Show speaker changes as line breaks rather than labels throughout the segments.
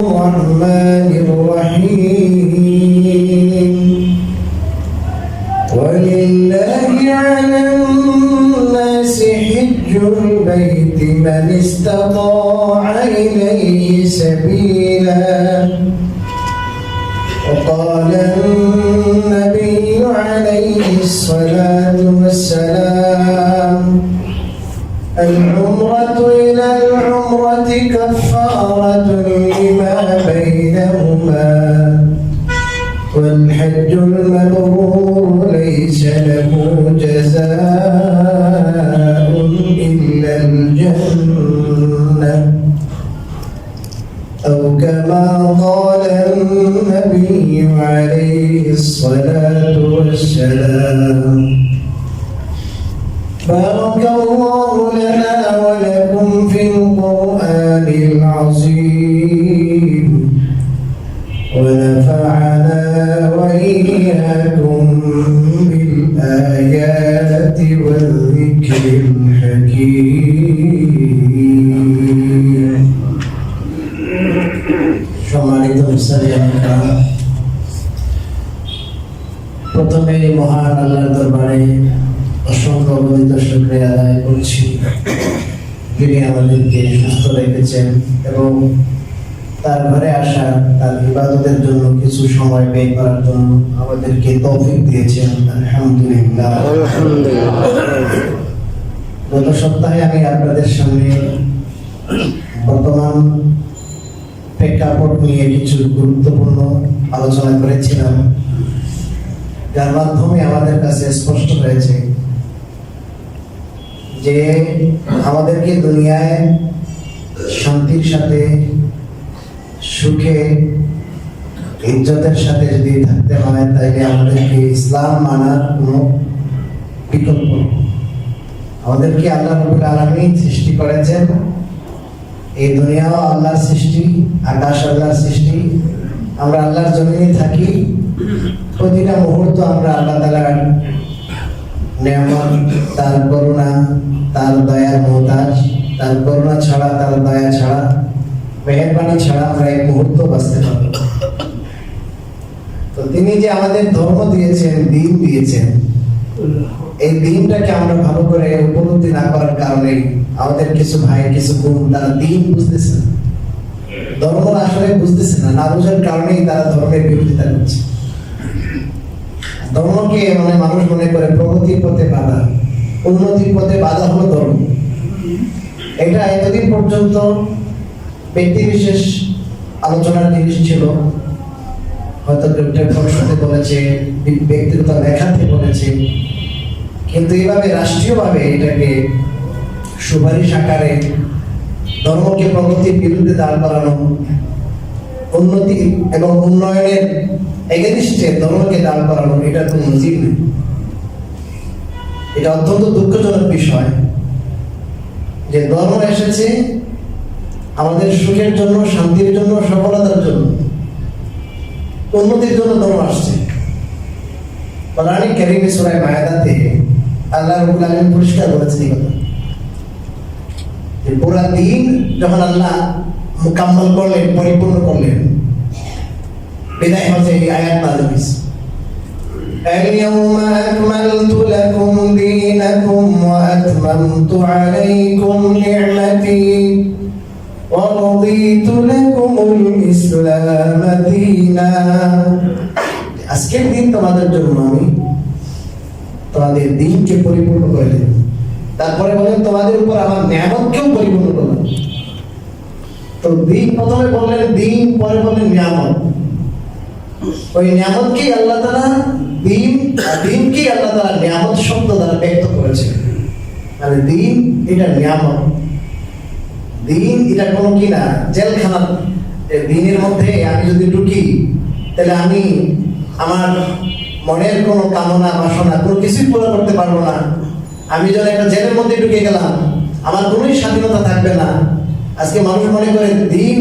الرحمن الرحيم ولله على الناس حج البيت من استطاع إليه سبيلا وقال النبي عليه الصلاة والسلام العمرة إلى العمرة كفارة لما بينهما والحج المبرور ليس له جزاء إلا الجنة أو كما قال النبي عليه الصلاة والسلام. بارك الله لنا ولكم في القرآن العظيم ونفعنا وإياكم بالآيات والذكر الحكيم. সম্মানিত মুসলিমরা, প্রথমে মহান আল্লাহর দরবারে অসংখ্য অগণিত শুকরিয়া আদায় করছি, যিনি আমাদেরকে সুস্থ রেখেছেন এবং তার ঘরে আসা তার ইবাদতের জন্য কিছু সময় ব্যয় করার জন্য আমাদেরকে তৌফিক দিয়েছেন। আলহামদুলিল্লাহ। গত সপ্তাহে আমি আপনাদের সামনে বর্তমান প্রেক্ষাপট নিয়ে কিছু গুরুত্বপূর্ণ আলোচনা করেছিলাম, যার মাধ্যমে আমাদের কাছে স্পষ্ট হয়েছে যে আমাদেরকে দুনিয়ায় শান্তির সাথে সুখে ইজ্জতের সাথে যদি থাকতে হয় তাইলে আমাদেরকে ইসলাম মানার কোনো বিকল্প। আমাদেরকে আল্লাহ রাব্বুল আলামিন সৃষ্টি করেছেন, এই দুনিয়াও আল্লাহর সৃষ্টি, আকাশ আল্লাহর সৃষ্টি, আমরা আল্লাহর জমিনে থাকি, প্রতিটা মুহূর্ত আমরা আল্লাহ তাআলার নেয়ামত, তার করুণা, তার দয়ার মোহতাজ, তার করুণা ছাড়া, তার দয়া ছাড়া, মেহেরবানি ছাড়া আমরা এক মুহূর্ত বাঁচতে পারব না। তো তিনি যে আমাদের ধর্ম দিয়েছেন, দিন দিয়েছেন, এই দিনটাকে আমরা ভালো করে উপলব্ধি না করার কারণে আমাদের কিছু ভাই, কিছু বোন তারা দিন বুঝতেছে না, ধর্ম আসলে বুঝতেছে না, না বোঝার কারণেই তারা ধর্মের বিরোধিতা করছে। ধর্মকে মানুষ মনে করে প্রগতির পথে বাধা, উন্নতির পথে বাধা হলো ধর্ম। এটা এতদিন পর্যন্ত ব্যক্তি বিশেষ আলোচনার জিনিস ছিল, হয়তো পরিষদে বলেছে, ব্যক্তিগত লেখাতে বলেছে, কিন্তু এইভাবে রাষ্ট্রীয়ভাবে এটাকে সুপারিশ আকারে ধর্মকে প্রগতির বিরুদ্ধে দাঁড় করানো, উন্নতি এবং উন্নয়নের এগেনিস্টে ধর্মকে দাঁড় করানো, এটার কোনো নজির নেই। এটা অত্যন্ত দুঃখজনক বিষয় যে ধর্ম এসেছে আমাদের সুখের জন্য, শান্তির জন্য, সফলতার জন্য, উন্নতির জন্য ধর্ম আসছে। কোরআনে কারীমে সূরা মায়েদাতে আল্লাহ রাব্বুল আলামিন পরিষ্কার বলেছেন এই কথা যে পুরা দিন যখন আল্লাহ মুকাম্মাল করলেন, পরিপূর্ণ করলেন, বিদায় হচ্ছে এই আয়াত নাযিল হয়েছে, اليوم أكملت لكم دينكم وأتممت عليكم نعمتي ورضيت لكم الإسلام دينا। আজকের দিন তোমাদের জন্য আমি তোমাদের দিনকে পরিপূর্ণ করে দিলাম। তারপরে বলেন তোমাদের উপর আমার নিয়ামতকেও পরিপূর্ণ করলাম। তো দিন প্রথমে বললেন দিন, পরে বললেন নিয়ামত। ওই নিয়ামতকেই আল্লাহ তাআলা দিন, আর দিনকেই আল্লাহ তাআলা নিয়ামত শব্দ দ্বারা ব্যক্ত করেছে। মানে দিন এটা নিয়ামত, দিন এটা কোনো কি না জেলখানা। দিনের মধ্যে আমি যদি ঢুকি তাহলে আমি আমার মনের কোনো কামনা বাসনা কোনো কিছুই পুরো করতে পারবো না। আমি যখন একটা জেলের মধ্যে ঢুকে গেলাম, আমার কোনোই স্বাধীনতা থাকবে না। আজকে মানুষ মনে করে দিন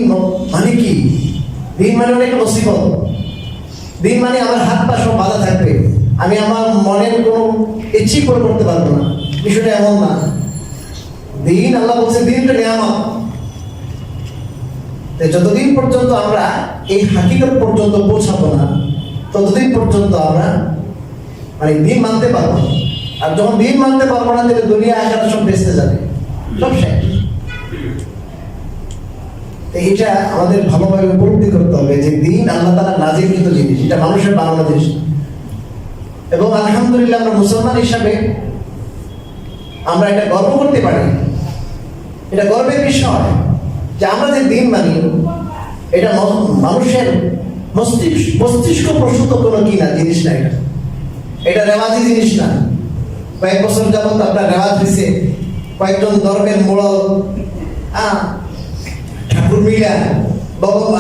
মানে কি, দিন মানে অনেক মুসিবত, দিন মানে আমার হাত পা সব বাধা থাকবে, আমি আমার মনের কোনো ইচ্ছে পুরো করতে পারবো না। বিষয়টা এমন না। দিন আল্লাহ বলছে দিনটা নিয়ামত। যতদিন পর্যন্ত আমরা এই হাকিকত পর্যন্ত পৌঁছাবো না, ততদিন পর্যন্ত আমরা মানে দিন মানতে পারবো না। আর যখন দিন মানতে পারবো না, তাহলে দুনিয়া আখেরাত সব বেঁচতে যাবে, সব শেষ। এটা আমাদের ভালোভাবে উপলব্ধি করতে হবে যে দিন আল্লাহ তাআলা নাজিলকৃত জিনিস, এটা মানুষের বানানো জিনিস। এবং আলহামদুলিল্লাহ আমরা মুসলমান হিসাবে আমরা এটা গর্ব করতে পারি, এটা গর্বের বিষয় যে আমরা যে দিন মানি এটা মানুষের মস্তিষ্ক প্রসূত কোনো কিনা জিনিস না, এটা রেওয়াজি জিনিস না। কয়েক বছর যাবত আপনার রেওয়াজ হয়েছে, কয়েকজন ধর্মের মোড়ল ঠাকুর মিলা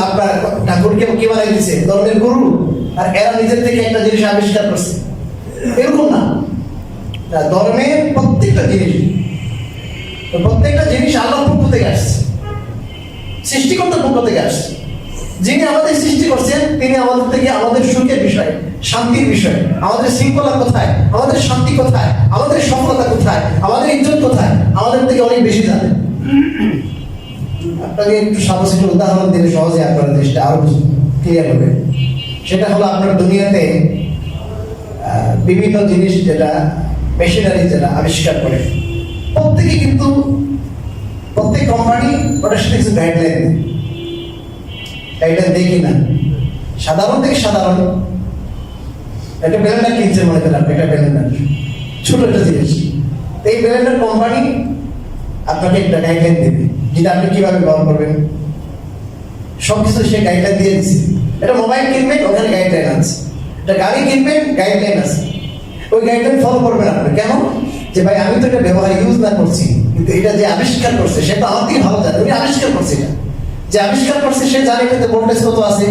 আপনার ঠাকুরকে কি বানাই দিচ্ছে ধর্মের গুরু, আর এরা নিজের থেকে একটা জিনিস আবিষ্কার করছে, এরকম না। ধর্মের প্রত্যেকটা জিনিস আল্লাহর পক্ষ থেকে আসছে, সৃষ্টিকর্তার পক্ষ থেকে আসছে। যিনি আমাদের সৃষ্টি করছেন তিনি আমাদের থেকে আমাদের সুখের বিষয়, শান্তির বিষয়, আমাদের শৃঙ্খলা কোথায়, আমাদের শান্তি কোথায়, আমাদের সফলতা কোথায়, আমাদের ইজ্জত কোথায়, আমাদের থেকে অনেক বেশি জানেন। আপনাকে একটু সামষ্টিক উদাহরণ দিলে সহজে আপনার দেশটা আরো ক্লিয়ার হবে। সেটা হলো আপনার দুনিয়াতে বিভিন্ন জিনিস যেটা মেশিনারি যেটা আবিষ্কার করে, প্রত্যেকে কিন্তু প্রত্যেক কোম্পানি ওটার সাথে কিছু গাইডলাইন দেখি না। সাধারণ থেকে সাধারণ একটা ব্লেন্ডার কিনছে মনে করেন, একটা ব্লেন্ডার ছোট একটা জিনিস, এই ব্লেন্ডার কোম্পানি আপনাকে একটা গাইডলাইন দেবে যেটা আপনি কিভাবে ব্যবহার করবেন, সবকিছু সে গাইডলাইন দিয়ে দিচ্ছে। এটা মোবাইল কিনবেন, ওখানে গাইডলাইন আছে। এটা গাড়ি কিনবেন, গাইডলাইন আছে। ওই গাইডলাইন ফলো করবেন আপনি। কেন? যে ভাই আমি তো এটা ব্যবহার ইউজ না করছি, কিন্তু এটা যে আবিষ্কার করছে সে তো আমার থেকে ভালো জানে, উনি আবিষ্কার করছে। এটা যে আবিষ্কার করছে সে জানে এটাতে ভোল্টেজ কত আছে,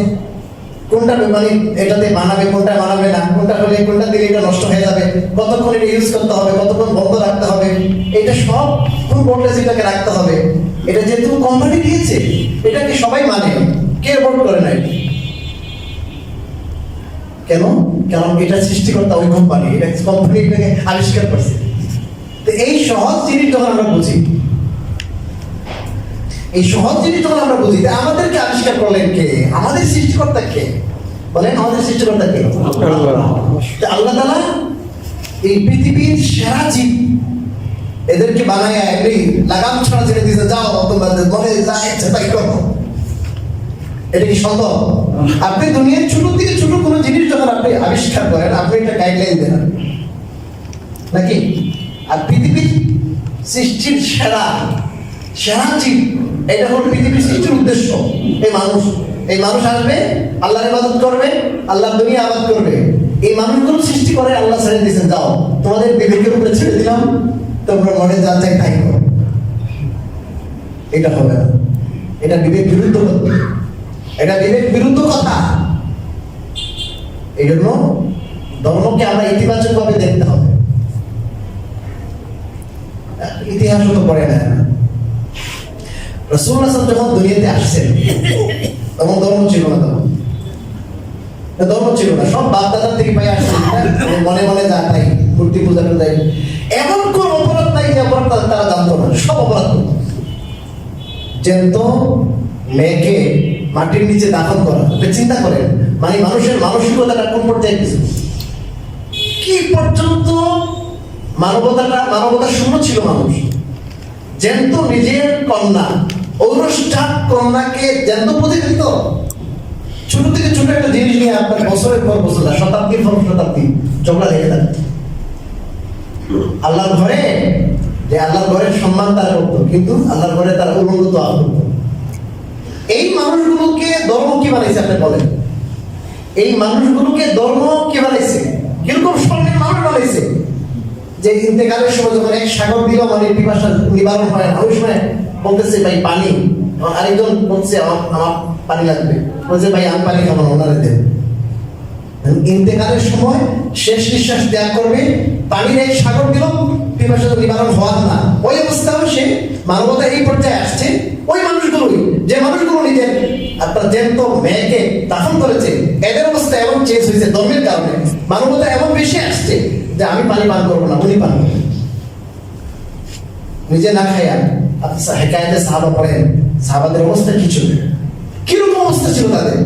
কোনটা মানে এটাতে মানাবে, কোনটা মানাবে না, কোনটা হলে কোনটা দিলে এটা নষ্ট হয়ে যাবে, কতক্ষণ এটা ইউজ করতে হবে, কতক্ষণ বন্ধ রাখতে হবে, এটা সব কোন ভোল্টেজ এটাকে রাখতে হবে। এটা যেহেতু কোম্পানি দিয়েছে, এটাকে সবাই মানে, কে বোর্ড করে নাই। কেন? কারণ এটা সৃষ্টিকর্তা ওই কোম্পানি, এটা কোম্পানি এটাকে আবিষ্কার করছে। তো এই সহজ জিনিস যখন আমরা বুঝি, আমাদেরকে আবিষ্কার করলেন কে? আমাদের সৃষ্টিকর্তা কে? বলেন আমাদের সৃষ্টিকর্তা কে? আল্লাহ তাআলা এই পৃথিবীর সেরা জীব এদেরকে বানায় এমনি লাগাম ছাড়া ছেড়ে দিয়েছে, যাও তোমাদের মনে যা ইচ্ছা তাই করো। এটা কি সম্ভব? আপনি দুনিয়ার ছোট থেকে ছোট কোনো জিনিস যখন আপনি আবিষ্কার করেন, আপনি একটা গাইডলাইন দেন নাকি? আর পৃথিবীর সৃষ্টির সেরা জীব, এটা হল পৃথিবীর সৃষ্টির উদ্দেশ্য। এই মানুষ আসবে, আল্লাহর ইবাদত করবে, আল্লাহর দুনিয়া আবাদ করবে। এই মানুষগুলো সৃষ্টি করে আল্লাহ ছেড়ে দিয়েছেন, যাও তোমাদের বিবেকের উপরে ছেড়ে দিলাম, তোমরা মনে যা চাই তাই করো। এটা হবে না, এটা বিবেক বিরুদ্ধ কথা, এটা বিবেক বিরুদ্ধ কথা। এই জন্য ধর্মকে আমরা ইতিবাচক ভাবে দেখতে হবে। ইতিহাস তো পড়ে না। রাসূলুল্লাহ সাল্লাল্লাহু আলাইহি ওয়াসাল্লাম যখন দুনিয়াতে আসছেন তখন ধর্ম ছিল না, সব বাপ দাদা থেকে পাই আসছেন, মনে মনে যা তাই মূর্তি পূজা করে। এমন কোন অপরাধ নাই যে অপরাধ তারা জানতো না, সব অপরাধ করত। জ্যান্ত মেয়েকে মাটির নিচে দাফন করা, চিন্তা করেন মানে মানুষের মানসিকতাটা কোন পর্যায়ে গেছে, কি পর্যন্ত মানবতা শূন্য ছিল মানুষ। জ্যান্ত নিজের কন্যা, ঔরসজাত কন্যাকে জ্যান্ত পুঁতে দিত। ছোট থেকে ছোট একটা জিনিস নিয়ে আপনার বছরের পর বছর, শতাব্দীর পর শতাব্দী ঝগড়া লেগে থাকে। আল্লাহর ঘরে যে আল্লাহর ঘরের সম্মান তারা করতো, কিন্তু আল্লাহর ঘরে তারা উলঙ্গ তো করতো। এই মানুষগুলোকে ধর্ম কি বানাইছে আপনি বলেন? এই মানুষগুলোকে ধর্ম কি বানাইছে? কিরকম স্বর্ণের মানুষ বানাইছে যে ইন্তেকালের সময় যখন এক সাগর দিল মানে পিপাসা নিবারণ হয় না, ওই সময় বলতেছে ভাই পানি, আরেকজন বলছে আমার পানি লাগবে, বলছে ভাই আমি পানি খাবো না, ওনারে দেন। ইন্তেকালের সময় শেষ নিঃশ্বাস ত্যাগ করবে, পানির এক সাগর দিল, পিপাসা নিবারণ হওয়ার না। ওই অবস্থাও সে মানবতা এই পর্যায়ে আসছে। ওই মানুষগুলোই, যে মানুষগুলো নিজের আপনার জ্যান্ত মেয়েকে দাফন করেছে, এদের অবস্থা এমন চেঞ্জ হয়েছে ধর্মের কারণে। মানবতা এমন বেশি আসছে যে আমি পানি পান করবো না, উনি পান করবেন, নিজে না খাইয়া। আপনি হেকায়েতে সাহাবা পড়েন, সাহাবাদের অবস্থা কি ছিল? কিরকম অবস্থা ছিল তাদের,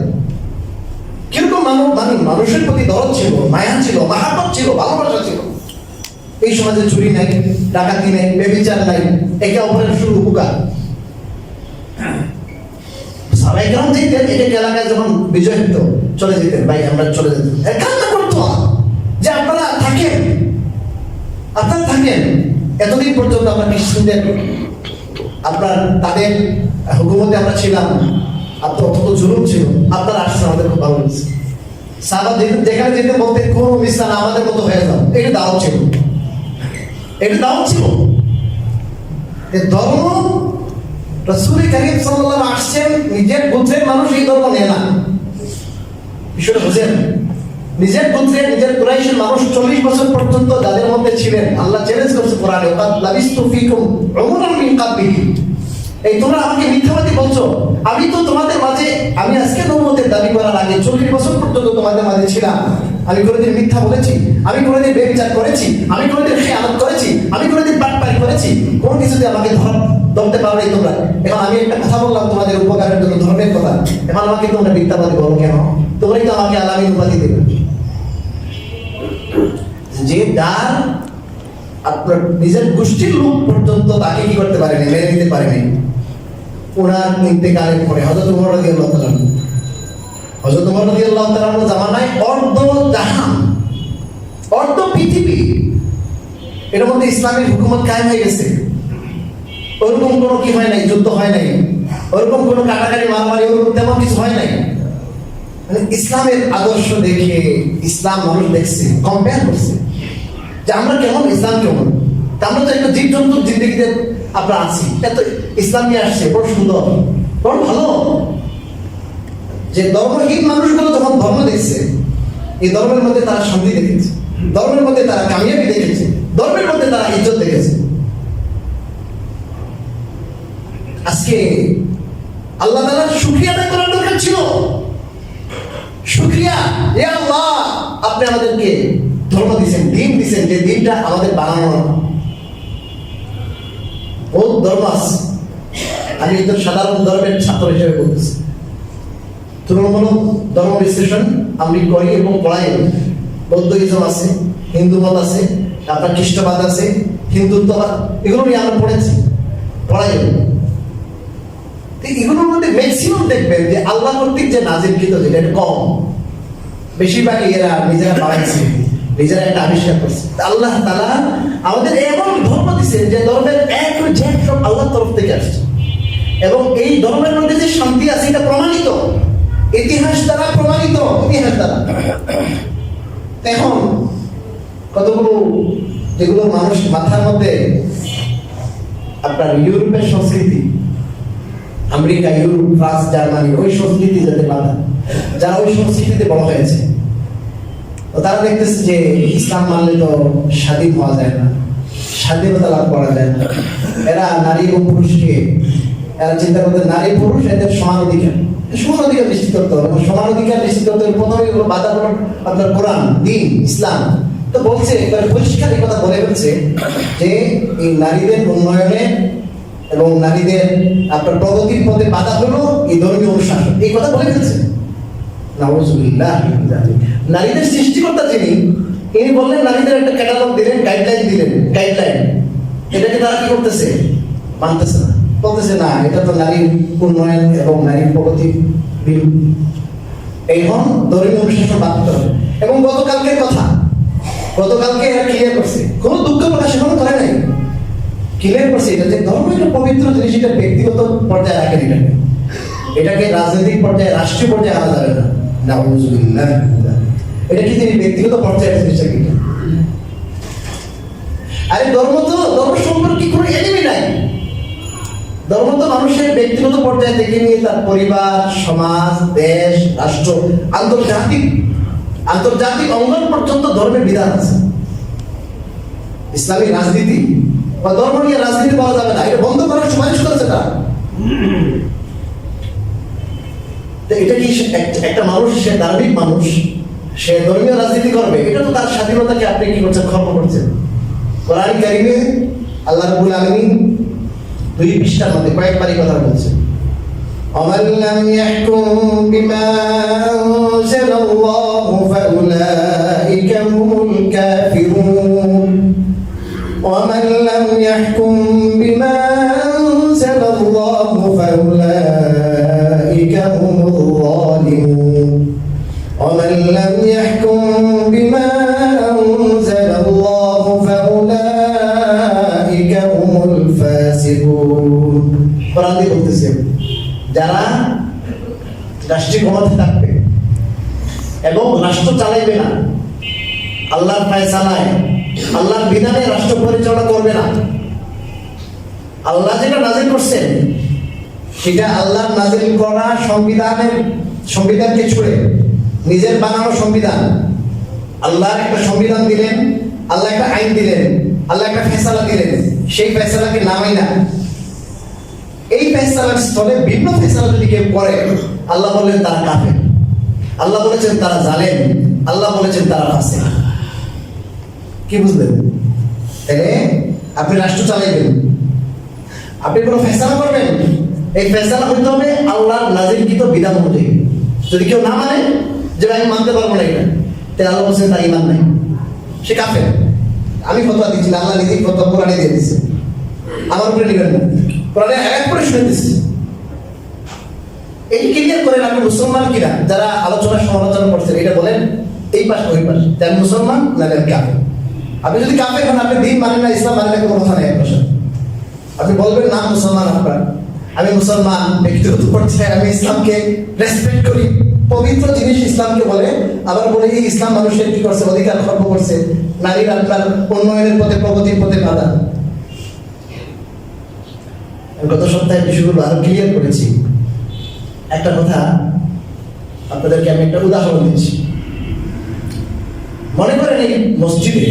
কিরকম মানুষের প্রতি দরদ ছিল, মায়া ছিল, মাহাব্বত ছিল, ভালোবাসা ছিল। এই সমাজে চুরি নাই, ডাকাতি নাই, ব্যভিচার নাই, একে অপরের শুরু উপকার। সারাইগ্রাম যেতেন, এক এক এলাকায় যখন বিজয় হতো চলে যেতেন, ভাই আমরা চলে যেতেন, কান্না করতো যে আপনারা থাকেন, আপনারা থাকেন, এতদিন পর্যন্ত আমরা খ্রিস্টানদের আপনার তাদের হুকুমতে আমরা ছিলাম, আপনার অত জুলুম ছিল, আপনারা আসছেন, আমাদের খুব ভালো লাগছে। সাহাবা যেখানে যেতে বলতে কোন মিশন আমাদের মতো হয়ে যাও, এটা দাওয়াত ছিল, এটা দাওয়াত ছিল। ধর্ম রাসূল কারীম সাল্লাল্লাহু আলাইহি আসছেন, নিজের গোত্রের মানুষ এই ধর্ম নেয় না, বিষয়টা বুঝেন। নিজের গোত্রের, নিজের কুরাইশের মানুষ 40 বছর পর্যন্ত যাদের মধ্যে ছিলেন, আল্লাহ চ্যালেঞ্জ করছে কোরআনে, ওয়াকাদ লাবিস্তু ফীকুম উমরান মিন ক্বাবলিহি, এই তোমরা আমাকে মিথ্যাবাদী বলছো, আমি তো তোমাদের মাঝে, আমি আজকে নবুয়তের দাবি করার আগে 40 বছর পর্যন্ত তোমাদের মাঝে ছিলাম, আমি কোনোদিন মিথ্যা বলেছি, আমি কোনোদিন ব্যভিচার করেছি, আমি কোনোদিন খেয়ানত করেছি, আমি কোনোদিন বাটপারি করেছি, কোন কিছুতে আমাকে ধরতে পারবে তোমরা। এখন আমি একটা কথা বললাম তোমাদের উপকারের জন্য, ধর্মের কথা, এখন আমাকে তোমরা মিথ্যাবাদী বলো কেন? তোমরাই তো আমাকে আলামিন উপাধি দেবে। যে যার আপনার নিজের গোষ্ঠীর লোক পর্যন্ত তাকে কি করতে পারেনি, মেনে নিতে পারেনি। ওনার ইন্তেকালের পরে হযরত ওমর রাদিয়াল্লাহু তাআলা, হযরত ওমর রাদিয়াল্লাহু তাআলার জামানায় অর্ধ জাহান, অর্ধ পৃথিবী, এর মধ্যে ইসলামের হুকুমত কায়েম হয়ে গেছে। ওরকম কোনো কি হয় নাই, যুদ্ধ হয় নাই, ওরকম কোনো কাটাকাটি মারামারি ওরকম তেমন কিছু হয় নাই। মানে ইসলামের আদর্শ দেখে ইসলাম মানুষ দেখছে, কম্পেয়ার করছে যে আমরা কেমন, ইসলাম কেমন। আমরা তো একটা জীবজন্তুর জিন্দগিতে আপনার আছি, এত ইসলাম নিয়ে আসছে, বড় সুন্দর, বড় ভালো। যে ধর্মহীন মানুষগুলো যখন ধর্ম দেখছে, এই ধর্মের মধ্যে তারা শান্তি দেখেছে, ধর্মের মধ্যে তারা কামিয়াবি দেখেছে, ধর্মের মধ্যে তারা ইজ্জত দেখেছে। আজকে আল্লাহ তাআলার শুকরিয়া আদায় করার দরকার ছিল। শুকরিয়া, হে আল্লাহ, আপনি আমাদেরকে ধর্ম দিয়েছেন, দিন দিয়েছেন, যে দিনটা আমাদের বানানো না। বহুত ধর্ম আছে, আমি একজন সাধারণ ধর্মের ছাত্র হিসেবে বলতেছি। তুলনামূলক ধর্ম বিশ্লেষণ আমি করি এবং পড়াই। বৌদ্ধইজম আছে, হিন্দু মত আছে, আপনার খ্রিস্টবাদ আছে, হিন্দুত্ববাদ, এগুলো নিয়ে আমরা পড়েছি, পড়াই। এগুলোর মধ্যে ম্যাক্সিমাম দেখবেন যে আল্লাহ কর্তৃক যে নাজিলকৃত, যেটা এটা কম, বেশিরভাগ এরা নিজেরা বাড়াইছে, নিজেরা একটা আবিষ্কার করছে। আল্লাহ তাআলা আমাদের এমন ধর্ম দিচ্ছেন যে ধর্মের এক জ্যাক সব আল্লাহর তরফ থেকে আসছে, এবং এই ধর্মের মধ্যে যে শান্তি আছে এটা প্রমাণিত, ইতিহাস দ্বারা প্রমাণিত, ইতিহাস দ্বারা। এখন কতগুলো যেগুলো মানুষ মাথার মধ্যে আপনার ইউরোপের সংস্কৃতি, আমেরিকা, ইউরোপ, ফ্রান্স, জার্মানি, ওই সংস্কৃতি যাদের বাধা, যারা ওই সংস্কৃতিতে বড় হয়েছে, তারা দেখতেছে যে ইসলাম মানলে তো স্বাধীন হওয়া যায় না, স্বাধীনতা লাভ করা যায় না। এরা নারী এবং পুরুষকে, এরা চিন্তা করতে নারী পুরুষ এদের সমান অধিকার, সমান অধিকার নিশ্চিত করতে হবে। সমান অধিকার নিশ্চিত করতে হবে, প্রথমে এগুলো বাধা হলো আপনার কোরআন, দ্বীন, ইসলাম। তো বলছে এবার পরিষ্কার এই কথা বলে ফেলছে যে এই নারীদের উন্নয়নে এবং নারীদের আপনার প্রগতির পথে বাধা হলো এই ধর্মীয় অনুশাসন, এই কথা বলে ফেলছে। নাউযুবিল্লাহ। নারীদের সৃষ্টিকর্তা যিনি, ইনি বললেন, নারীদের একটা ক্যাটালগ দিলেন, গাইডলাইন দিলেন, গাইডলাইন। এটাকে তারা কি করতেছে, মানতেছে না, বলতেছে না এটা তো নারীর উন্নয়ন এবং নারীর প্রগতির বিরুদ্ধে, এখন ধর্মীয় অনুশাসন বাদ করতে হবে। এবং গতকালকে এরা ক্লিয়ার করছে, কোনো দুঃখ প্রকাশ এখনো করে নাই, ক্লিয়ার করছে এটা যে ধর্ম একটা পবিত্র জিনিস, এটা ব্যক্তিগত পর্যায়ে রাখেন, এটাকে রাজনৈতিক পর্যায়ে, রাষ্ট্রীয় পর্যায়ে আনা যাবে না। নাউযুবিল্লাহ। এটা কি তিনি ব্যক্তিগত পর্যায়ে জিনিসটা কি? আরে ধর্ম সম্পর্কে কোনো এনিমি নাই। ধর্ম তো মানুষের ব্যক্তিগত পর্যায়ে থেকে নিয়ে তার পরিবার, সমাজ, দেশ, রাষ্ট্র, আন্তর্জাতিক অঙ্গন পর্যন্ত ধর্মের বিধান আছে। ইসলামী রাজনীতি বা ধর্ম নিয়ে রাজনীতি পাওয়া যাবে না, এটা বন্ধ করার সুপারিশ করেছে না। এটা কি একটা মানুষ, সে ধার্মিক মানুষ, সে ধর্মীয় রাজনীতি করবে, এটা তো তার স্বাধীনতাকে আপনি কি করছেন, খর্ব করছেন। কোরআন কারীমে আল্লাহ রাব্বুল আলামিন 2 পৃষ্ঠার মধ্যে কয়েকবারই কথা বলছেন। ومن لم يحكم بما أنزل الله فأولئك هم الكافرون ومن لم يحكم بما أنزل الله فأولئك هم الظالمون ومن لم يحكم بما أنزل الله فأولئك هم الفاسقون কোরআন দিয়ে বলতেছে যারা রাষ্ট্রীয় ক্ষমতা থাকবে এবং রাষ্ট্র চালাইবে না, আল্লাহর ফায়সালায় আল্লাহর বিধানে রাষ্ট্র পরিচালনা করবে না, আল্লাহ যেটা নাজিল করছেন সেটা আল্লাহর নাজিল করা সংবিধানকে ছুড়ে নিজের বানানো সংবিধান, আল্লাহর একটা সংবিধান দিলেন, আল্লাহ একটা আইন দিলেন, আল্লাহ একটা ফয়সালা দিলেন, সেই ফয়সালাকে নামাই না, এই ফয়সালার স্থলে ভিন্ন ফয়সালা যদি কেউ করে আল্লাহ বললেন তারা কাফের, আল্লাহ বলেছেন তারা জালেম, আল্লাহ বলেছেন তারা ফাসিক। কি বুঝলেন? তাহলে আপনি রাষ্ট্র চালাইবেন, আপনি কোনো ফয়সালা করবেন, এই ফয়সালা হইতে হবে আল্লাহর নাজিলকৃত বিধান অনুযায়ী। যদি কেউ না মানে যে আমি মানতে পারবো না এটা, তাহলে আল্লাহ বলছেন তার ঈমান নাই, সে কাফের। আমি ফতোয়া দিচ্ছি না, আল্লাহ নিজেই ফতোয়া কোরআনে দিয়ে দিয়েছে, আমার উপরে নিবেন না, কোরআনে এক করে শুনে দিচ্ছে। এই ক্লিয়ার করেন আপনি মুসলমান কিনা, যারা আলোচনা সমালোচনা করছেন এটা বলেন এই পাশ ওই পাশ, আমি মুসলমান না আমি কাফের। আপনি যদি কাফের হন, আপনি দিন মানেন না, ইসলাম মানেন না, কোনো কথা নেই। এক পাশে আপনি বলবেন না মুসলমান আপনার, আমি মুসলমান ব্যক্তিগত পর্যায়ে আমি ইসলামকে রেসপেক্ট করি, পবিত্র জিনিস ইসলামকে বলে, আবার বলে এই ইসলাম মানুষের কি করছে, অধিকার খর্ব করছে, নারীর আপনার উন্নয়নের পথে প্রগতির পথে বাধা। গত সপ্তাহে বিষয়গুলো আরো ক্লিয়ার করেছি। একটা কথা আপনাদেরকে আমি একটা উদাহরণ দিচ্ছি। মনে করেন এই মসজিদে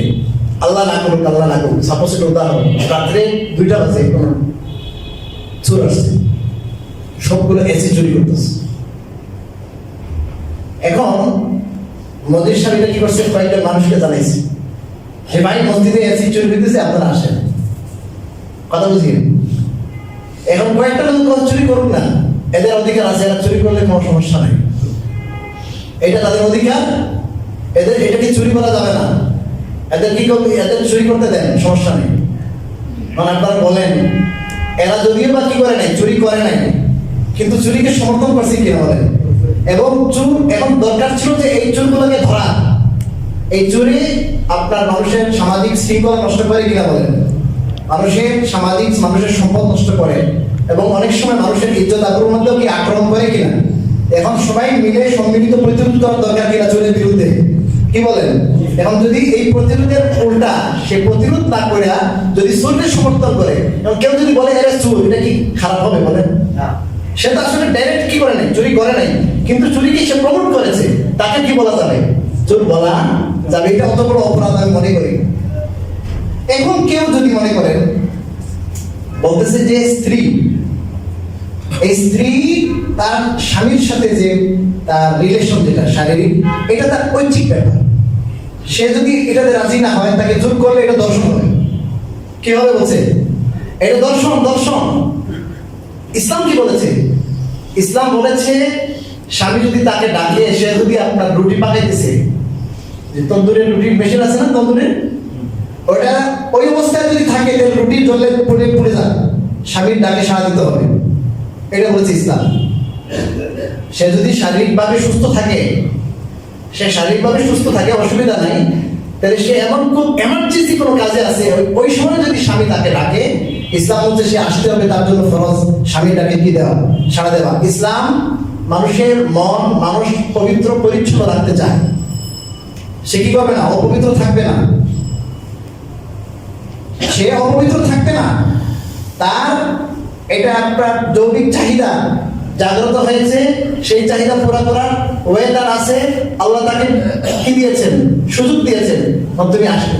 আল্লাহ না করুক, আল্লাহ না করুক, সাপোজ একটা উদাহরণ, রাত্রে 2টা বাজে কোনো চোর আসছে, সবগুলো এসি চুরি করতেছে। এখন মসজিদ সাহেবটা কি করছে, কয়েকটা মানুষকে জানাইছে যে ভাই মসজিদে এসি চুরি করতেছে, আপনারা আসেন। কথা বুঝিয়ে এখন কয়েকটা লোক চুরি করুক না, এদের অধিকার আছে, এরা চুরি করলে কোনো সমস্যা নেই, এটা তাদের অধিকার, এদের এটাকে চুরি করা যাবে না, এদের কি করবে, এদের চুরি করতে দেন, সমস্যা নেই। মানে আপনারা বলেন এরা যদিও বা কি করে নাই, চুরি করে নাই, কিন্তু চুরিকে সমর্থন করছে কিনা বলেন। এবং চুর এখন দরকার ছিল যে এই চুরগুলোকে ধরা, এই চুরি আপনার মানুষের সামাজিক শৃঙ্খলা নষ্ট করে কিনা বলেন, মানুষের সম্পদ নষ্ট করে, এবং অনেক সময় মানুষের ইজ্জত আবরুর মধ্যেও কি আক্রমণ করে কিনা। এখন সবাই মিলে সম্মিলিত প্রতিরোধ করার দরকার কিনা চোরের বিরুদ্ধে, কি বলেন? এখন যদি এই প্রতিরোধের উল্টা সে প্রতিরোধ না করে যদি চোরকে সমর্থন করে, এবং কেউ যদি বলে এরা চোর, এটা কি খারাপ হবে বলেন? সে তো আসলে ডাইরেক্ট কি করে নাই, চুরি করে নাই, কিন্তু চুরিকে সে প্রমোট করেছে, তাকে কি বলা যাবে? চোর বলা যাবে। এটা অত বড় অপরাধ আমি মনে করি। এখন কেউ যদি মনে করেন বলতেছে যে স্ত্রী, এই স্ত্রী তার স্বামীর সাথে যে তার রিলেশন যেটা শারীরিক, এটা তার ঐচ্ছিক ব্যাপার, সে যদি এটাতে রাজি না হয়, তাকে জোর করলে এটা দর্শন হবে। কি হবে বলছে? এটা দর্শন। ইসলাম কি বলেছে? ইসলাম বলেছে স্বামী যদি তাকে ডাকে, সে যদি আপনার রুটি পাকাইতেছে, যে তন্দুরের রুটির মেশিন আছে না তন্দুরের, ওটা ওই অবস্থায় যদি থাকে, রুটি জ্বলে পুড়ে যায়, স্বামীর ডাকে সাড়া দিতে হবে, এটা বলছে ইসলাম। সে যদি শারীরিকভাবে সুস্থ থাকে, অসুবিধা নাই, তাহলে সে এমন খুব এমার্জেন্সি কোনো কাজে আছে, ওই সময় যদি স্বামী তাকে ডাকে, ইসলাম হচ্ছে সে আসতে হবে, তার জন্য ফরজ স্বামীর ডাকে কি দেওয়া, সাড়া দেওয়া। ইসলাম মানুষের মন, মানুষ পবিত্র পরিচ্ছন্ন রাখতে চায়, সে কি করবে না, অপবিত্র থাকবে না, তার এটা আপনার যৌবিক চাহিদা জাগ্রত হয়েছে, সেই চাহিদা পুরা করার ওয়েদার আছে, আল্লাহ তাকে কি দিয়েছেন, সুযোগ দিয়েছেন, তুমি আসবে।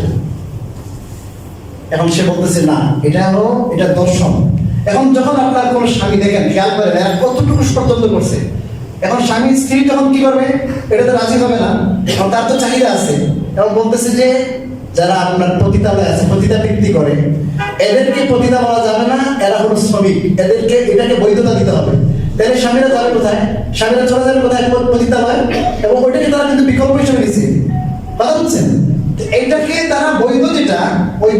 এখন সে বলতেছে না, এটা দর্শন। এখন যখন আপনার কোন স্বামী দেখেন, খেয়াল করেন এরা কতটুকু পর্যন্ত করছে, এখন স্বামী স্ত্রী তখন কি করবে, এটাতে রাজি হবে না, কারণ তার তো চাহিদা আছে। এবং বলতেছে যে যারা আপনার পতিতালয় আছে, পতিতাবৃত্তি করে, এদেরকে পতিতা বলা যাবে না, এরা হলো শ্রমিক, এটাকে বৈধতা দিতে হবে। তাহলে স্বামীরা যাবে কোথায়? স্বামীরা চলে যাবে কোথায়? পতিতালয়। এবং ওইটাকে তারা কিন্তু বিকল্প হিসেবে নিচ্ছে, কথা বুঝছেন? এইটাকে তারা বৈধ, যেটা ওই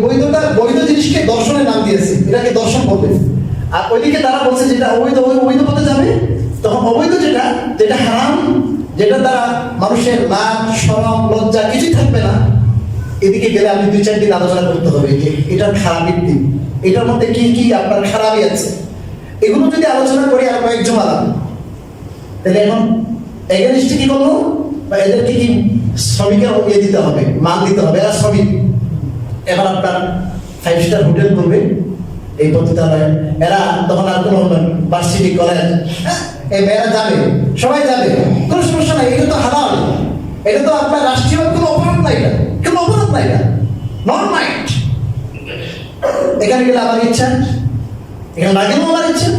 বৈধ জিনিসকে দর্শনের নাম দিয়েছে, এটাকে দর্শন বলবে। আর ওইদিকে তারা বলছে যেটা অবৈধ, ওই অবৈধ পথে যাবে। তখন অবৈধ যেটা হারাম, যেটা দ্বারা মানুষের লাজ শরম লজ্জা কিছুই থাকবে না, এদিকে গেলে আপনি 2-4 দিন আলোচনা করতে হবে যে এটার খারাপের দিক, এটার মধ্যে কি কি আপনার খারাপই আছে, এগুলো যদি আলোচনা করি আর কয়েকজন আলাদা, তাহলে এখন এগেনিস্টে কি করবো? বা এদেরকে কি শ্রমিকের ইয়ে দিতে হবে, মান দিতে হবে। এরা শ্রমিক, এবার আপনার 5 স্টার হোটেল করবে এই পতিতালয়ে, এরা তখন আর কোনো ভার্সিটি কলেজ, এই মেয়েরা যাবে, সবাই যাবে, কোনো সমস্যা নাই। এটা তো হালাল, এটা তো আপনার রাষ্ট্রীয় কোনো অপরাধ নাই, এটা কোনো অপরাধ নাই, এটা নট মাইন্ড। এখানে গেলে আমার ইচ্ছা, এখানে না গেলেও আমার ইচ্ছা,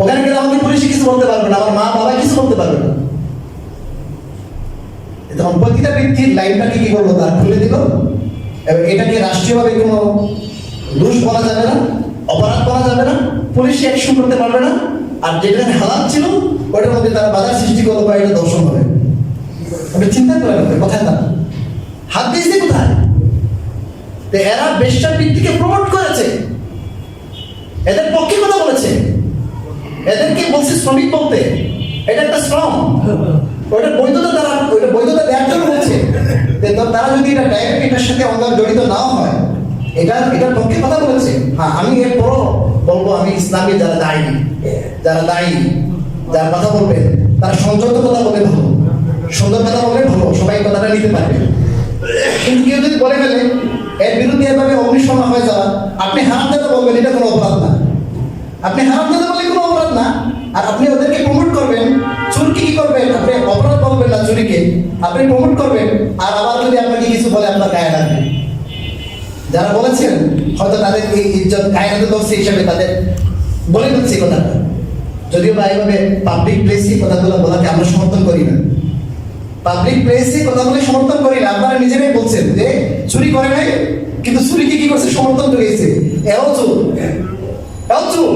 ওখানে গেলে আমাকে পুলিশে কিছু বলতে পারবে না, আমার মা বাবা কিছু বলতে পারবে না। তখন প্রতিটা ব্যক্তির লাইনটাকে কি করবো, তার খুলে দিল। এবং এটাকে রাষ্ট্রীয়ভাবে কোনো দোষ বলা যাবে না, অপরাধ করা যাবে না, পুলিশ অ্যাকশন করতে পারবে না। আর যেটা হালাল ছিল ওটার মধ্যে তারা বাধার সৃষ্টি করলো, বা এটা দর্শন হবে। আপনি চিন্তা করেন কোথায় তারা হাত দিয়েছে, কোথায়? এরা বেশ্যার বৃত্তিকে প্রমোট করেছে, এদের পক্ষে কথা বলেছে, এদেরকে বলছে শ্রমিক বলতে। এটা একটা শ্রম, ওইটা বৈধতা, তারা ওইটা বৈধতা দেওয়ার জন্য বলছে। তারা যদি এটা ডাইরেক্ট এটার সাথে অঙ্গার জড়িত নাও হয়, এটার পক্ষে কথা বলেছে। হ্যাঁ, আমি এরপরও বলবো, আমি ইসলামী যারা দায়ী, যারা কথা বলবেন, তারা সংযত কথা বলে ভালো, সুন্দর কথা বলে ভালো, সবাই কথাটা নিতে পারবে। কিন্তু কেউ যদি বলে ফেলে এর বিরুদ্ধে এভাবে অগ্নিশর্মা হয়ে যাওয়া, আপনি হারামজাদা বলবেন, এটা কোনো অপরাধ না। আপনি হারামজাদা বলে কোনো অপরাধ না। আর আপনি ওদেরকে প্রমোট করবেন, চুরকে কি করবেন? আপনি অপরাধ বলবেন না, চুরিকে আপনি প্রমোট করবেন। আর আবার যদি আপনাকে কিছু বলে, আপনার গায়ে লাগবে। যারা বলেছেন হয়তো তাদের এই ইজ্জত কায়নাতে দোষী হিসাবে তাদের বলে দিচ্ছে কথাটা, যদিও বা এইভাবে পাবলিক প্লেসে কথাগুলো বলাকে আমরা সমর্থন করি না। পাবলিক প্লেসে কথাগুলো সমর্থন করি না। আপনারা নিজেরাই বলছেন যে চুরি করে নাই, কিন্তু চুরিকে কি করছে? সমর্থন করেছে। এও চুর।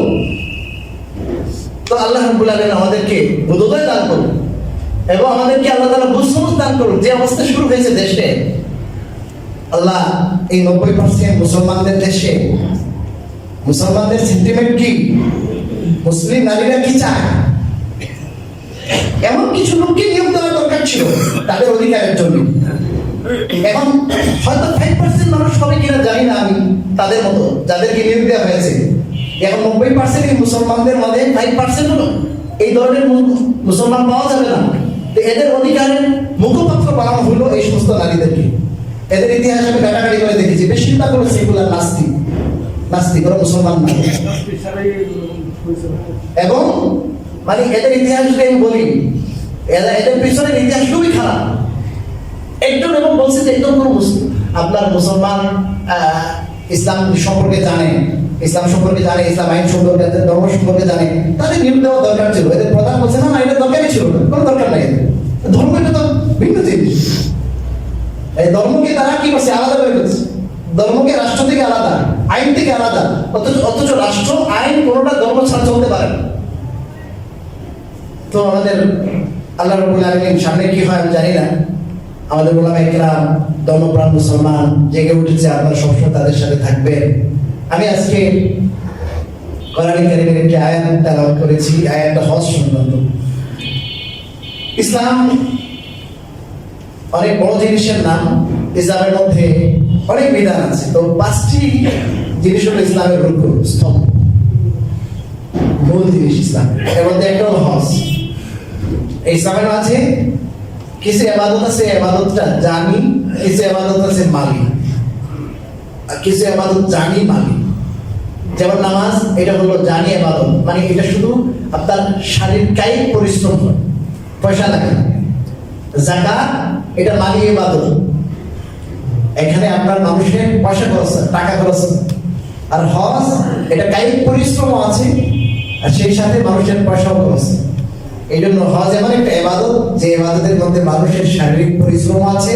তো আল্লাহ রাব্বুল আলামিন আমাদেরকে বুদ্ধি দান করুন, এবং আমাদেরকে আল্লাহ তাআলা বুঝসমুজ দান করুন। যে অবস্থা শুরু হয়েছে দেশে, আল্লাহ এই 90% মুসলমানদের দেশে, মুসলমানদের সেন্টিমেন্ট কি, মুসলিম নারীরা কি চায়, এমন কিছু লোককে নিয়োগ দেওয়া দরকার ছিল তাদের অধিকারের জন্য। এখন হয়তো 5% মানুষ হবে কিনা জানি না আমি, তাদের মতো যাদেরকে নিয়োগ দেওয়া হয়েছে। এখন 90% এই মুসলমানদের মধ্যে 5% হলো এই ধরনের মুসলমান পাওয়া যাবে না। তো এদের অধিকারের মুখপাত্র বানানো হলো এই সমস্ত নারীদেরকে। এদের ইতিহাস আমি ঘাটাঘাটি করে দেখেছি, বেশিরভাগ হলো সেকুলার নাস্তিক, ওরা মুসলমান না। এবং মানে এদের ইতিহাস যদি আমি বলি, এদের পিছনের ইতিহাস খুবই খারাপ। একজন এবং বলছে যে একজন কোনো আপনার মুসলমান ইসলাম সম্পর্কে জানে, ইসলাম আইন সম্পর্কে, ধর্ম সম্পর্কে জানে, তাদের নিয়োগ দেওয়া দরকার ছিল। এদের প্রধান বলছে না, এটা দরকারই ছিল না, কোনো দরকার নাই। ধর্ম এটা তো ভিন্ন জিনিস। এই ধর্মকে তারা কি করছে? আলাদা করে ফেলছে। ধর্মকে রাষ্ট্র থেকে আলাদা, আইন থেকে আলাদা। অথচ রাষ্ট্র আইন কোনোটা ধর্ম ছাড়া চলতে পারে না। তো আমাদের আল্লাহ রাব্বুল আলামিন সামনে কি হয় আমি জানি না। আমাদের উলামায়ে কেরাম, ধর্মপ্রাণ মুসলমান জেগে উঠেছে, আপনারা সবসময় তাদের সাথে থাকবেন। আমি আজকে কোরআনে কারীমের একটি আয়াত তেলাওয়াত করেছি, আয়াতটা হজ সংক্রান্ত। ইসলাম অনেক বড় জিনিসের নাম, ইসলামের মধ্যে অনেক বিধান আছে। তো 5টি জিনিস হলো ইসলামের রুকন, স্তম্ভ, মূল জিনিস ইসলাম। এর মধ্যে একটা হলো হজ। ইসলামের মাঝে কিছু ইবাদত আছে, ইবাদতটা জানি, কিছু ইবাদত আছে মালি, আর কিছু ইবাদত জানি মালি। যেমন নামাজ, এটা হলো জানি ইবাদত, মানে এটা শুধু আপনার শারীরিক কায়িক পরিশ্রম হয়, পয়সা লাগে না। যাকাত, এটা মালি ইবাদত, এখানে আপনার মানুষের পয়সা খরচ, টাকা খরচ। আর হজ, এটা কায়িক পরিশ্রম আছে, আর সেই সাথে মানুষের পয়সাও খরচ। এই জন্য হজ এমন একটা ইবাদত, যে ইবাদতের মধ্যে মানুষের শারীরিক পরিশ্রম আছে,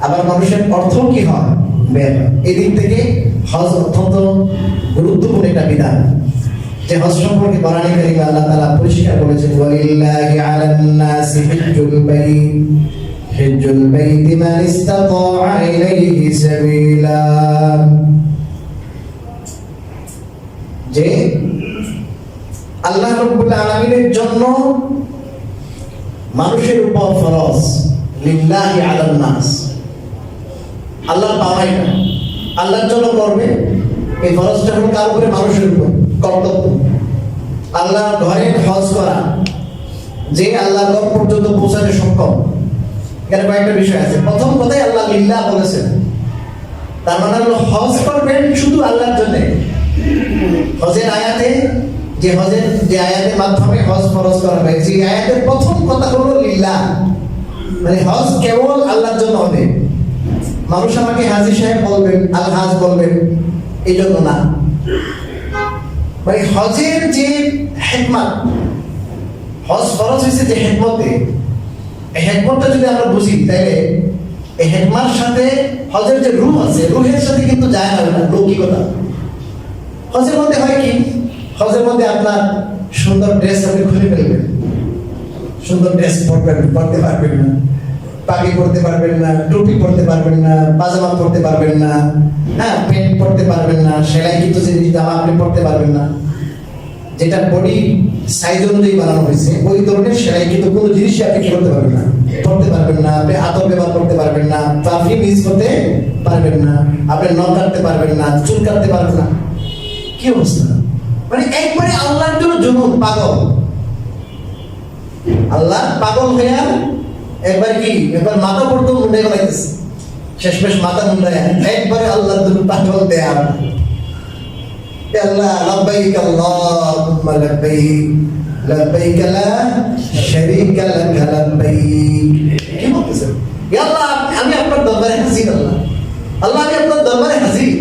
আবার মানুষের অর্থ কি হয়, ব্যয় হয়। এই দিক থেকে হজ অত্যন্ত গুরুত্বপূর্ণ একটা বিধান। যে হজ সম্পর্কে কোরআনে কারিমে আল্লাহ তাআলা পরিষ্কার বলেছেন ওয়ালিল্লাহি আলান নাসি হিজ্জুল বাইতি মান ইসতাতাআ ইলাইহি সাবিলা, যে আল্লাহ রাব্বুল আলামিনের জন্য মানুষের উপর ফরজ, লিল্লাহি আলান নাস, আল্লাহ পাওয়াই না, আল্লাহর জন্য করবে। এই ফরজটা হলো কার উপরে? মানুষের উপর কর্তব্য। আল্লাহ ঘরে হজ করা, যে আল্লাহর ঘর পর্যন্ত পৌঁছাতে সক্ষম। এখানে কয়েকটা বিষয় আছে। প্রথম কথাই আল্লাহ লিল্লাহ বলেছেন, তার মানে হলো হজ করবেন শুধু আল্লাহর জন্য। হজের আয়াতে যে আয়াতের মাধ্যমে হজ ফরজ করা হয়েছে, এই আয়াতের প্রথম কথা হলো লিল্লাহ, মানে হজ কেবল আল্লাহর জন্য হবে। মানুষ আমাকে হাজী সাহেব বলবেন, আল হাজ বলবেন, এই জন্য না। মানে হজের যে হিকমত, হজ ফরজ হয়েছে যে হিকমতে, এই হিকমতটা যদি আমরা বুঝি, তাহলে এই হিকমার সাথে হজের যে রূহ আছে, রূহের সাথে কিন্তু যায় না লৌকিকতা। হজের মধ্যে হয় কি? হজের মধ্যে আপনার সুন্দর ড্রেস আপনি খুলে ফেলবেন, সুন্দর ড্রেস পরতে পারবেন না, পাগড়ি পরতে পারবেন না, টুপি পরতে পারবেন না, পাজামা পরতে পারবেন না, হ্যাঁ, প্যান্ট পরতে পারবেন না, সেলাই কিন্তু জিনিস জামা আপনি পরতে পারবেন না। যেটা বডি সাইজ অনুযায়ী বানানো হয়েছে, ওই ধরনের সেলাই কিন্তু কোনো জিনিসই আপনি করতে পারবেন না, পরতে পারবেন না। আপনি আতর ব্যবহার করতে পারবেন না, পারফিউম ইউজ করতে পারবেন না, আপনি নখ কাটতে পারবেন না, চুল কাটতে পারবেন না। কি অবস্থা! মানে একবারে আল্লাহর জন্য জুনুন, পাগল। আল্লাহ পাগল হইয়া একবার কি, একবার মাথা পড়তো মুন্ডে গলাইতেছে, শেষমেশ মাথা মুন্ডায় একবারে আল্লাহর জন্য পাগল দেয়া। আল্লাহ লাব্বাইক আল্লাহুম্মা লাব্বাইক লাব্বাইক লা শারীকা লাক লাব্বাইক। কি বলতেছেন? ইয়া আল্লাহ, আমি আপনার দরবারে হাজির। আল্লাহ আল্লাহ আমি আপনার দরবারে হাজির।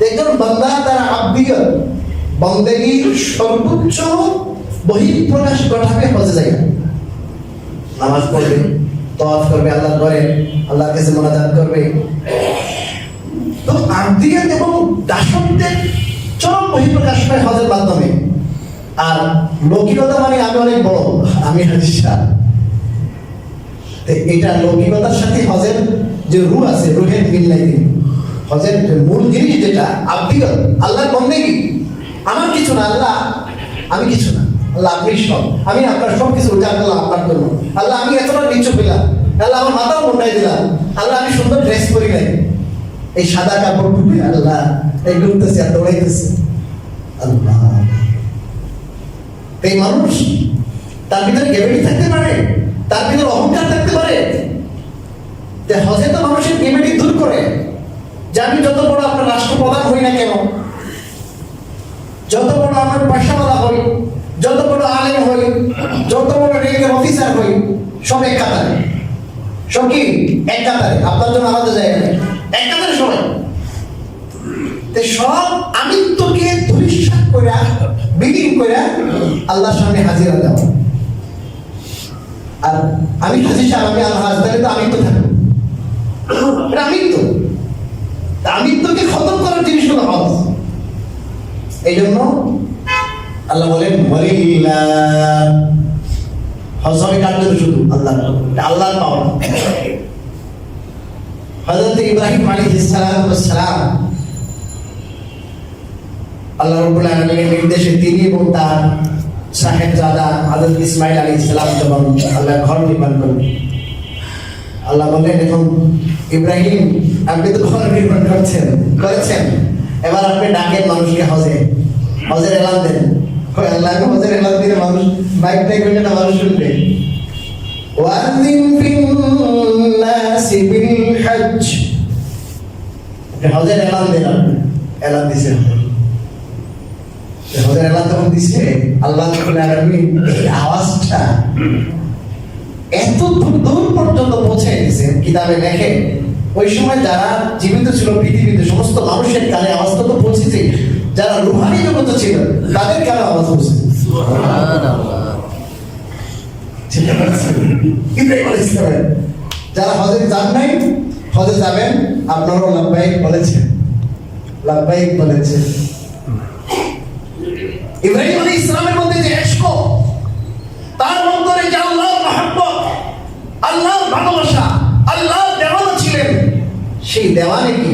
একজন বান্দা তার আব্দিয়ত, বন্দেগীর সর্বোচ্চ বহিঃপ্রকাশ ঘটাবে হজে যায়। নামাজ পড়বে, তাওয়াফ করবে, আল্লাহর ঘরে আল্লাহর কাছে মোনাজাত করবে। তো আব্দিয়ত এবং দাসত্বের চরম বহিঃপ্রকাশ হয় হজের মাধ্যমে। আর লৌকিকতা মানে আমি অনেক বড়, আমি হাজী সাহেব। এটা লৌকিকতার সাথে হজের যে রূহ আছে, রূহের মিল নাই। হজের মূল জিনিস যেটা আব্দিয়ত, আল্লাহর বন্দেগী। আমার কিছু না, আল্লাহ আমি কিছু না, আল্লাহ আপনি সব, আমি আপনার সব কিছু উঠে আনলাম আপনার জন্য। আল্লাহ আমি এতটা নিচু পেলাম, আল্লাহ আমার মাথাও মুন্ডাই দিলাম, আল্লাহ আমি সুন্দর ড্রেস পরি নাই, এই সাদা কাপড় টুপি, আল্লাহ এই ঘুরতেছে আর দৌড়াইতেছে। আল্লাহ, এই মানুষ তার ভিতরে গেমেটি থাকতে পারে, তার ভিতরে অহংকার থাকতে পারে। যে হজে তো মানুষের গেমেটি দূর করে, যে আমি যত বড় আপনার রাষ্ট্রপ্রধান হই না কেন, যত বড় আমার পয়সাওয়ালা হই, যত বড় আলেম হই, যত বড় রেলের অফিসার হই, সব এক কাতারে। সব কি এক কাতারে, আপনার জন্য আলাদা জায়গা নেই, এক কাতারে সবাই। সব আমিত্বকে ধূলিসাৎ করে, বিলীন করে আল্লাহর সামনে হাজিরা দেওয়া। আর আমি হাজির সাহেব, আমি আল্লাহ হাজ, তাহলে তো আমিত্ব থাকবো। আমিত্ব, আমিত্বকে খতম করার জিনিস হলো হজ। এই জন্য আল্লাহ বলেন হজ হবে কার জন্য? শুধু আল্লাহ, আল্লাহর পাওয়া। হযরত ইব্রাহিম আলাইহিস সালাম, আল্লাহ রাব্বুল আলামিনের নির্দেশে তিনি এবং তার সাহেবজাদা হযরত ইসমাঈল আলাইহিস সালাম যখন আল্লাহর ঘর নির্মাণ করলেন, আল্লাহ বললেন, এখন ইব্রাহিম আপনি তো ঘর নির্মাণ করেছেন, এবার আপনি ডাকেন মানুষকে হজের এলান দেন। আল্লাহ হজের এলান দিলে মানুষ বাইক টাইক করে না, মানুষ শুনবে। ওয়াযিন ফিন-নাসি বিল-হজ্জ, হজের এলান দেন। এলান দিছে, হজের এলান তখন দিছে, আল্লাহ রাব্বুল আলামিন এই আওয়াজটা এত দূর পর্যন্ত পৌঁছে দিয়েছে, কিতাবে লেখে ওই সময় যারা জীবিত ছিল পৃথিবীতে সমস্ত মানুষের কানে আওয়াজটা তো পৌঁছেছে, যারা রুহানি জগতে ছিল তাদের কানে আওয়াজ পৌঁছেছে। ইব্রাহিম আলাইহিস সালাম যারা হজে যান নাই, হজে যাবেন, আপনারাও লাব্বাইক বলেছেন, লাব্বাইক বলেছেন। ইব্রাহিম আলাইহিস সালামের মধ্যে যে ইশক, তার অন্তরে যে আল্লাহর মহব্বত, আল্লাহর ভালোবাসা, আল্লাহর দেওয়ানা ছিলেন, সেই দেওয়ানে কি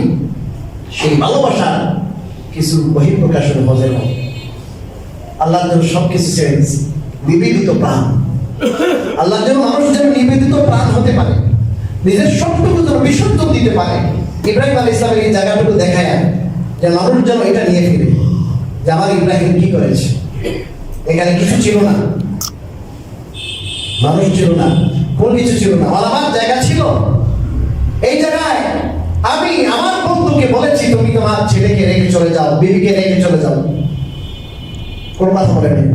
সেই ভালোবাসার কিছু বহিঃপ্রকাশন হজের মতো আল্লাহর জন্য সবকিছু ছেড়ে দিচ্ছে, নিবেদিত প্রাণ। আল্লাহর জন্য মানুষ যেন নিবেদিত প্রাণ হতে পারে, নিজের সবটুকু যেন বিসর্জন দিতে পারে। ইব্রাহিম আলাইহিস সালামের এই জায়গাটুকু দেখায় যে মানুষ যেন এটা নিয়ে ফিরে, যে আমার ইব্রাহিম কি করেছে। এখানে কিছু ছিল না, মানুষ ছিল না, কোন কিছু ছিল না, আমার জায়গা ছিল। এই জায়গায় আমি আমার বন্ধুকে বলেছি তুমি তোমার ছেলেকে রেখে চলে যাও, বিবিকে রেখে চলে যাও, কোন কথা বলে নেই,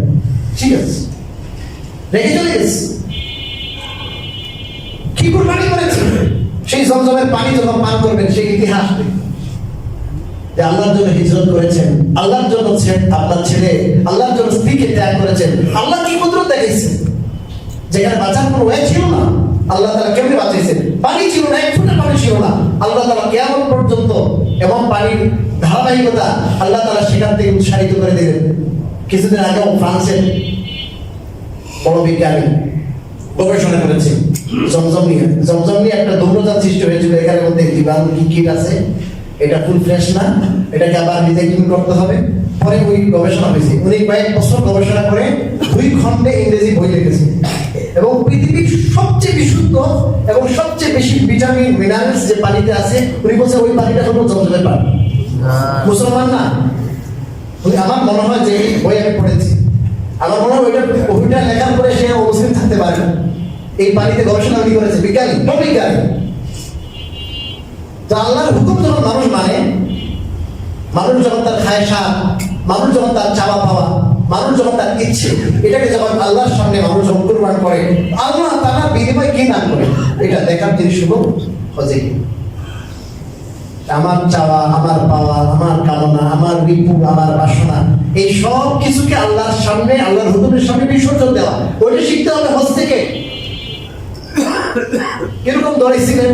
ঠিক আছে, রেখে চলে গেছে। কি কুরবানি করেছে? সেই জমজমের পানি যখন পান করবেন সেই ইতিহাস যে আল্লাহর জন্য হিজরত করেছেন, আল্লাহর জন্য আপনার ছেলে, আল্লাহর জন্য স্ত্রীকে ত্যাগ করেছেন। আল্লাহ কি কুদরত দেখাইছেন, যেখানে বাঁচার কোনো ওয়ে ছিল না, আল্লাহ তাআলা কেমনে বাঁচাইছেন। পানি ছিল না, এক ফোঁটা পানি ছিল না, আল্লাহ তাআলা কিয়ামত পর্যন্ত এবং পানির ধারাবাহিকতা আল্লাহ তাআলা সেখান থেকে উৎসাহিত করে দিলেন। কিছুদিন আগেও ফ্রান্সের বড় বিজ্ঞানী গবেষণা করেছে জমজম নিয়ে একটা দৌড়জান সৃষ্টি হয়েছিল। এখানের মধ্যে জীবাণু কি কীট আছে, এটা ফুল ফ্রেশ না, এটাকে আবার রিসাইক্লিং করতে হবে। পরে ওই গবেষণা হয়েছে, উনি কয়েক বছর গবেষণা করে 2 খণ্ডে ইংরেজি বই লিখেছে এবং পৃথিবীর সবচেয়ে বিশুদ্ধ এবং সবচেয়ে বেশি ভিটামিন মিনারেলস যে পানিতে আছে, উনি বলছে ওই পানিটা হলো জমজমের পানি। মুসলমান না, আমার মনে হয় যে বই আমি পড়েছি, আমার মনে হয় ওইটা লেখার পরে সে অবস্থিত থাকতে পারে না। এই পানিতে গবেষণা উনি করেছে, বিজ্ঞানী, বিজ্ঞানী। তো আল্লাহর হুকুম যখন মানুষ মানে, মানুষ যখন তার খায় স্বাদ, মানুষ যখন তার চাওয়া পাওয়া, মানুষ যখন তার ইচ্ছে, এটাকে যখন আল্লাহর সামনে মানুষ যখন কুরবান করে, আল্লাহ তাআলা বিনিময় কি দান করে এটা দেখার জিনিস হলো হজে। আমার চাওয়া, আমার পাওয়া, আমার কামনা, আমার রিপু, আমার বাসনা, এই সব কিছুকে আল্লাহর সামনে, আল্লাহর হুকুমের সামনে বিসর্জন দেওয়া, ওইটা শিখতে হবে হজ থেকে। কিরকম দৌড়াইছিলেন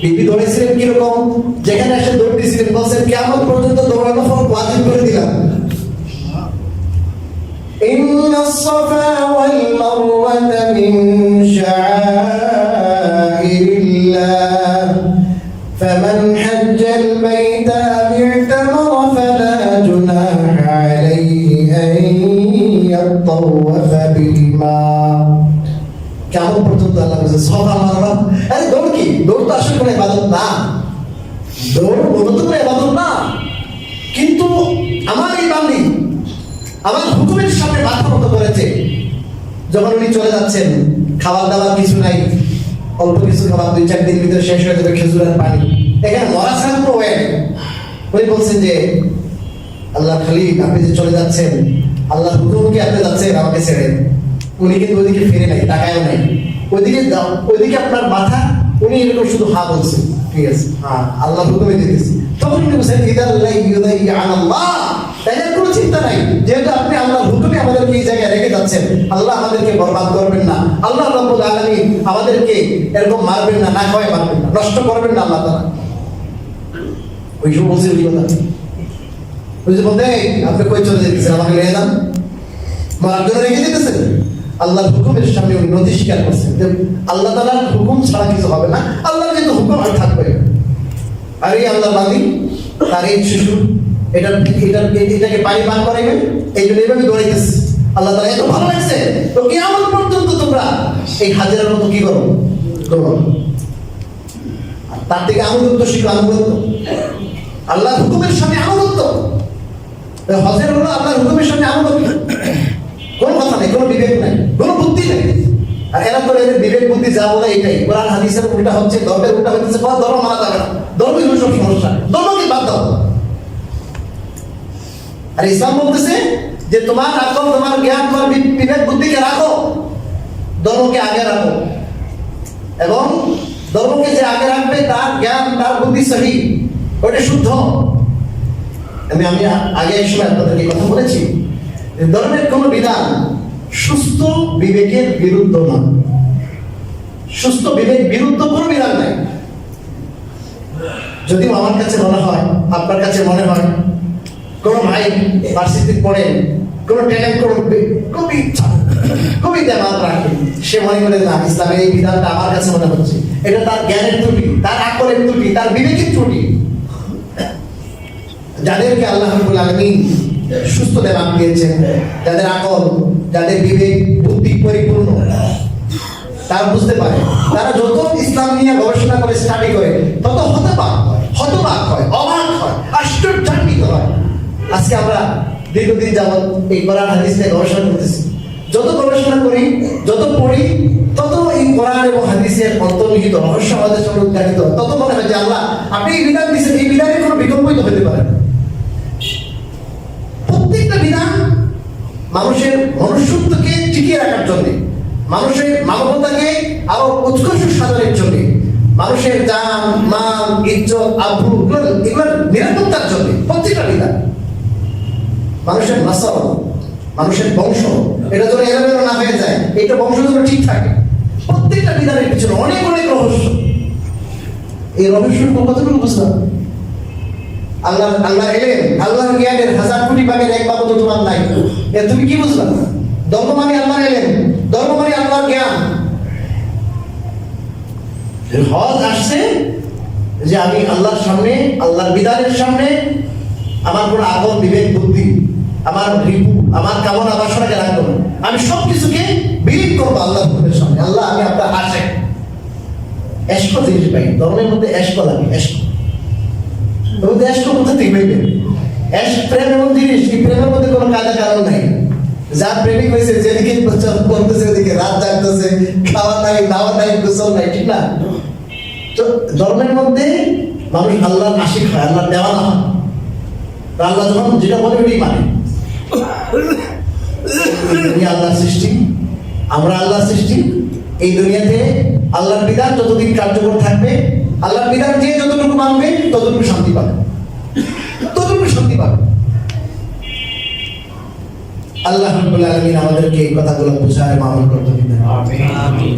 বিবি, দৌড়াইছিলেন কিরকম, যেখানে এসে দৌড় দিয়েছিলেন বলছেন কিয়ামত পর্যন্ত দৌড়ানো ফরজ ওয়াজিব করে দিলাম। ইন্নাস সাফা ওয়াল মারওয়াতা মিন শাআইরিল্লাহ ফামান হাজ্জাল বাইতা বি'তামারা ফালা জুনাহা আলাইহি আন ইয়াতাওয়াফা বিলমা। কেমন পর্যন্ত আল্লাহ বলেছে সফা মারওয়া, আরে দৌড় কি, দৌড় তো আসলে কোনো ইবাদত না, দৌড় মূলত কোনো ইবাদত না। কিন্তু আমার এই বান্দি আমার হুকুমের সামনে মাথা মতো করেছে। যখন উনি চলে যাচ্ছেন, খাবার দাবার কিছু নাই, অল্প কিছু খাবার 2-4 দিন ভিতরে শেষ হয়ে যাবে, খেজুরের পানি, এখানে মরা ছাড়া কোনো ওয়ে নেই। উনি বলছেন যে আল্লাহ খালি আপনি যে চলে যাচ্ছেন, আল্লাহর হুকুমকে আপনি যাচ্ছেন আমাকে ছেড়ে। উনি কিন্তু ওইদিকে ফিরে নাই, তাকায়ও নাই, ওইদিকে আপনার মাথা, উনি এরকম শুধু হা বলছেন, ঠিক আছে, হ্যাঁ আল্লাহ হুকুমে দিতেছি। তখন উনি বলছেন তাই আর কোনো চিন্তা নাই, যেহেতু আপনি আল্লাহর হুকুমে আমাদেরকে এই জায়গায় রেখে যাচ্ছেন, আল্লাহ আমাদেরকে বরবাদ করবেন না, আল্লাহ রাব্বুল আলামিন আমাদেরকে এরকম মারবেন না, না খাওয়াই মারবেন না, নষ্ট করবেন না আল্লাহ তাআলা। ওই সব বলছে ওই কথা, ওই যে বলতে আপনি কই চলে যেতেছেন, আমাকে নিয়ে যান, মারার জন্য রেখে দিতেছেন। আল্লাহর হুকুমের সামনে উনি নথি স্বীকার করছেন যে আল্লাহ তাআলার হুকুম ছাড়া কিছু হবে না, আল্লাহর যেহেতু হুকুম আর থাকবে। আর এই আল্লাহ বান্দী, তার এই শিশু, এটাকে পানি পান করাইবেন, এই জন্য এইভাবে দৌড়াইতেছে। আল্লাহ তাআলা এত ভালো লাগছে, তো কিয়ামত পর্যন্ত তোমরা এই হাজেরার মতো কি করো, দৌড়ো। তার থেকে আনুগত্য শিখো, আনুগত্য, আল্লাহর হুকুমের সামনে আনুগত্য। হজের হলো আল্লাহর হুকুমের সামনে আনুগত্য, কোনো কথা নেই, কোনো বিবেক নাই, কোনো বুদ্ধি নেই। আর এরা তো এদের বিবেক বুদ্ধি যা বলে এটাই, কোরআন হাদিসের উল্টা হচ্ছে, ধর্মের উল্টা হচ্ছে, কোনো ধর্ম মানা যাবে না, ধর্মই হলো সব সমস্যা, ধর্মকে বাদ দাও। আর ইসলাম বলতেছে যে তোমার আকল, তোমার জ্ঞান, তোমার বিবেক বুদ্ধিকে রাখো, ধর্মকে আগে রাখো, এবং ধর্মকে যে আগে রাখবে তার জ্ঞান, তার বুদ্ধি সহি, ওটা শুদ্ধ। আমি আগে এই সময় আপনাদেরকে কথা বলেছি, ধর্মের কোন বিধান সুস্থ বিবেকের বিরুদ্ধ না, সুস্থ বিবেক বিরুদ্ধ কোনো বিধান নাই। যদিও আমার কাছে মনে হয়, আপনার কাছে মনে হয় কোন ভাই ভার্সিটিতে পড়েন, কোন ট্যালেন্ট, খুবই ইচ্ছা, খুবই দেমাগ রাখে, সে মনে করে না ইসলামের এই বিধানটা আমার কাছে মনে হচ্ছে এটা তার জ্ঞানের ত্রুটি, তার আকলের ত্রুটি, তার বিবেকের ত্রুটি। যাদেরকে আল্লাহ রাব্বুল আলামিন সুস্থ দেমাগ দিয়েছেন, যাদের আকল, যাদের বিবেক বুদ্ধি পরিপূর্ণ, তারা বুঝতে পারে, তারা যত ইসলাম নিয়ে গবেষণা করে, স্টাডি করে, তত হতবাক হয়, অবাক হয়, আশ্চর্যান্বিত হয়। আজকে আমরা দীর্ঘদিন যাবৎ এই কোরআন হাদিস নিয়ে গবেষণা করতেছি। যত গবেষণা করি, যত পড়ি, তত এই কোরআন এবং হাদিসের অন্তর্নিহিত রহস্য আমাদের সামনে উদ্ঘাটিত, তত মনে হয় যে আল্লাহ আপনি এই বিধান দিয়েছেন, এই বিধানের কোনো বিকল্পই তো হতে পারে না। প্রত্যেকটা বিধান মানুষের মনুষ্যত্বকে টিকিয়ে রাখার জন্য, মানুষের মানবতাকে আরো উৎকর্ষ সাধনের জন্য, মানুষের জান, মান, ইজ্জত, আব্রু এগুলোর নিরাপত্তার জন্য প্রত্যেকটা বিধান, মানুষের নাসল, মানুষের বংশ, এটা যেন এলোমেলো না হয়ে যায়, এটা বংশ যেন ঠিক থাকে, প্রত্যেকটা বিধানের পিছনে অনেক অনেক রহস্য। এই রহস্য কতটুকু বুঝলাম? আল্লাহ এলেন, আল্লাহর জ্ঞানের 1000 কোটি ভাগের এক ভাগও তো তোমার নাই। তুমি কি বুঝলা? ধর্ম মানে আল্লাহ এলেন, ধর্ম মানে আল্লাহর জ্ঞান। হজ আসছে যে আমি আল্লাহর সামনে, আল্লাহর বিধানের সামনে আমার কোনো আকল, বিবেক, বুদ্ধি, আমার রিপু, আমার কামনা বাসনাকে রাখবো না, আমি সবকিছুকে বিলীন করবো আল্লাহর সামনে। আল্লাহ আমি আপনার আশেক, এশক জিনিস পাই, ধর্মের মধ্যে এশক লাগে, এশক কোথা থেকে পাইবেন? প্রেম এমন জিনিস, এই প্রেমের মধ্যে কোনো কাজা কারণ নাই। যার প্রেমিক হয়েছে, যেদিকে করতেছে ওদিকে রাত জাগতেছে, খাওয়া নাই, দাওয়া নাই, গোসল নাই, ঠিক না? তো ধর্মের মধ্যে মানুষ আল্লাহর আশিক হয়, আল্লাহর দেওয়ানা হয়। আল্লাহ যখন যেটা বলে ওইটাই মানে। আল্লাহর সৃষ্টি, আমরা আল্লাহর সৃষ্টি। এই দুনিয়াতে আল্লাহর বিধান যতদিন কার্যকর থাকবে, আল্লাহর বিধান যে যতটুকু মানবে ততটুকু শান্তি পাবে, ততটুকু শান্তি পাবে। আল্লাহ রাব্বুল আলামিন আমাদেরকে এই কথাগুলো বুঝায় আমল করতে দিবেন। আমিন।